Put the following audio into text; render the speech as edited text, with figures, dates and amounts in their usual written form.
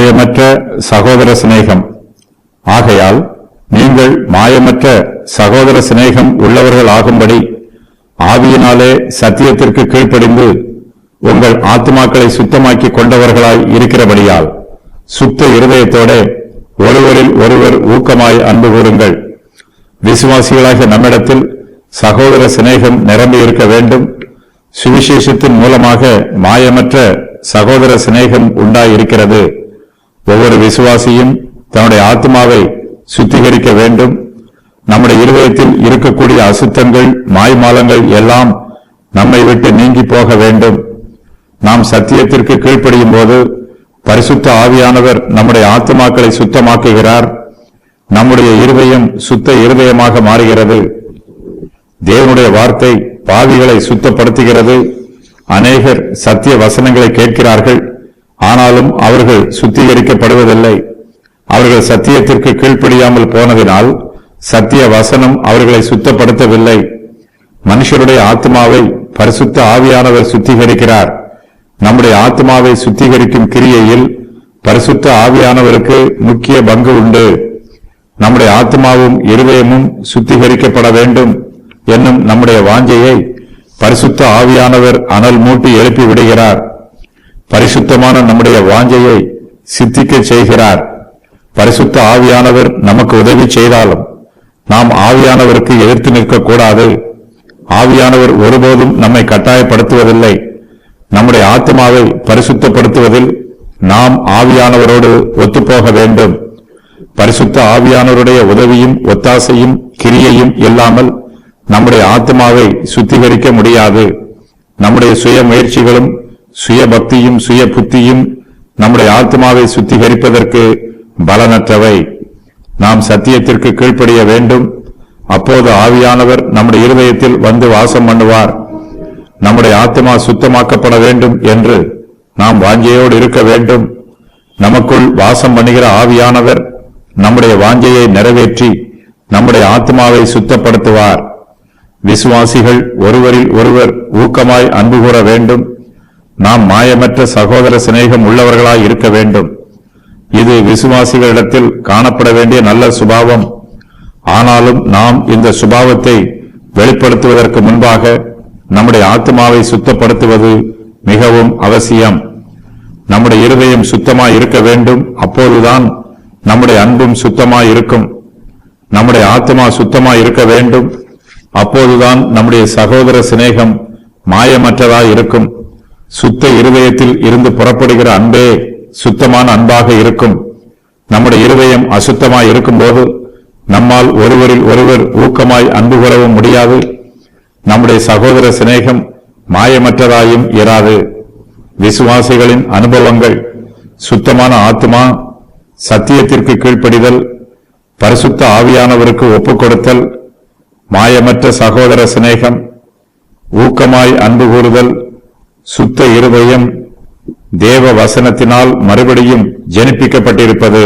மாயமற்ற சகோதர சிநேகம். ஆகையால் நீங்கள் மாயமற்ற சகோதர சிநேகம் உள்ளவர்கள் ஆகும்படி ஆவியினாலே சத்தியத்திற்கு கீழ்ப்படிந்து உங்கள் ஆத்துமாக்களை சுத்தமாக்கிக் கொண்டவர்களாய் இருக்கிறபடியால் சுத்த இருதயத்தோட ஒருவரில் ஒருவர் ஊக்கமாய் அன்பு கூறுங்கள். விசுவாசிகளாக நம்மிடத்தில் சகோதர சிநேகம் நிரம்பி இருக்க வேண்டும். சுவிசேஷத்தின் மூலமாக மாயமற்ற சகோதர சிநேகம் உண்டாயிருக்கிறது. ஒவ்வொரு விசுவாசியும் தன்னுடைய ஆத்மாவை சுத்திகரிக்க வேண்டும். நம்முடைய இருதயத்தில் இருக்கக்கூடிய அசுத்தங்கள் மாய்மாலங்கள் எல்லாம் நம்மை விட்டு நீங்கி போக வேண்டும். நாம் சத்தியத்திற்கு கீழ்ப்படியும் போது பரிசுத்த ஆவியானவர் நம்முடைய ஆத்மாக்களை சுத்தமாக்குகிறார். நம்முடைய இருதயம் சுத்த இருதயமாக மாறுகிறது. தேவனுடைய வார்த்தை பாவிகளை சுத்தப்படுத்துகிறது. அநேகர் சத்திய வசனங்களை கேட்கிறார்கள், ஆனாலும் அவர்கள் சுத்திகரிக்கப்படுவதில்லை. அவர்கள் சத்தியத்திற்கு கீழ்ப்படியாமல் போனதினால் சத்திய வசனம் அவர்களை சுத்தப்படுத்தவில்லை. மனுஷருடைய ஆத்மாவை பரிசுத்த ஆவியானவர் சுத்திகரிக்கிறார். நம்முடைய ஆத்மாவை சுத்திகரிக்கும் கிரியையில் பரிசுத்த ஆவியானவருக்கு முக்கிய பங்கு உண்டு. நம்முடைய ஆத்மாவும் இருதயமும் சுத்திகரிக்கப்பட வேண்டும் என்னும் நம்முடைய வாஞ்சையை பரிசுத்த ஆவியானவர் அனல் மூட்டி எழுப்பி விடுகிறார். பரிசுத்தமான நம்முடைய வாஞ்சையை சித்திக்க செய்கிறார். பரிசுத்த ஆவியானவர் நமக்கு உதவி செய்தாலும் நாம் ஆவியானவருக்கு எதிர்த்து நிற்கக்கூடாது. ஆவியானவர் ஒருபோதும் நம்மை கட்டாயப்படுத்துவதில்லை. நம்முடைய ஆத்மாவை பரிசுத்தப்படுத்துவதில் நாம் ஆவியானவரோடு ஒத்துப்போக வேண்டும். பரிசுத்த ஆவியானவருடைய உதவியும் ஒத்தாசையும் கிரியையும் இல்லாமல் நம்முடைய ஆத்மாவை சுத்திகரிக்க முடியாது. நம்முடைய சுய முயற்சிகளும் சுய பக்தியும் சுய புத்தியும் நம்முடைய ஆத்மாவை சுத்திகரிப்பதற்கு பலனற்றவை. நாம் சத்தியத்திற்கு கீழ்ப்படிய வேண்டும். அப்போது ஆவியானவர் நம்முடைய இருதயத்தில் வந்து வாசம் பண்ணுவார். நம்முடைய ஆத்மா சுத்தமாக்கப்பட வேண்டும் என்று நாம் வாஞ்சையோடு இருக்க வேண்டும். நமக்குள் வாசம் பண்ணுகிற ஆவியானவர் நம்முடைய வாஞ்சையை நிறைவேற்றி நம்முடைய ஆத்மாவை சுத்தப்படுத்துவார். விசுவாசிகள் ஒருவரில் ஒருவர் ஊக்கமாய் அன்பு கூற வேண்டும். நாம் மாயமற்ற சகோதர சிநேகம் உள்ளவர்களாய் இருக்க வேண்டும். இது விசுவாசிகளிடத்தில் காணப்பட வேண்டிய நல்ல சுபாவம். ஆனாலும் நாம் இந்த சுபாவத்தை வெளிப்படுத்துவதற்கு முன்பாக நம்முடைய ஆத்மாவை சுத்தப்படுத்துவது மிகவும் அவசியம். நம்முடைய இருதயம் சுத்தமாய் இருக்க வேண்டும். அப்போதுதான் நம்முடைய அன்பும் சுத்தமாய் இருக்கும். நம்முடைய ஆத்மா சுத்தமாய் இருக்க வேண்டும். அப்போதுதான் நம்முடைய சகோதர சிநேகம் மாயமற்றதாய் இருக்கும். சுத்த இருதயத்தில் இருந்து புறப்படுகிற அன்பே சுத்தமான அன்பாக இருக்கும். நம்முடைய இருதயம் அசுத்தமாய் இருக்கும் போது நம்மால் ஒருவரில் ஒருவர் ஊக்கமாய் அன்பு கூறவும் முடியாது. நம்முடைய சகோதர சிநேகம் மாயமற்றதாயும் இராது. விசுவாசிகளின் அனுபவங்கள் சுத்தமான ஆத்மா, சத்தியத்திற்கு கீழ்ப்படிதல், பரிசுத்த ஆவியானவருக்கு ஒப்புக் கொடுத்தல், மாயமற்ற சகோதர சிநேகம், ஊக்கமாய் அன்பு கூறுதல், சுத்த இருதயம், தேவ வசனத்தினால் மறுபடியும் ஜெனிப்பிக்கப்பட்டிருப்பது.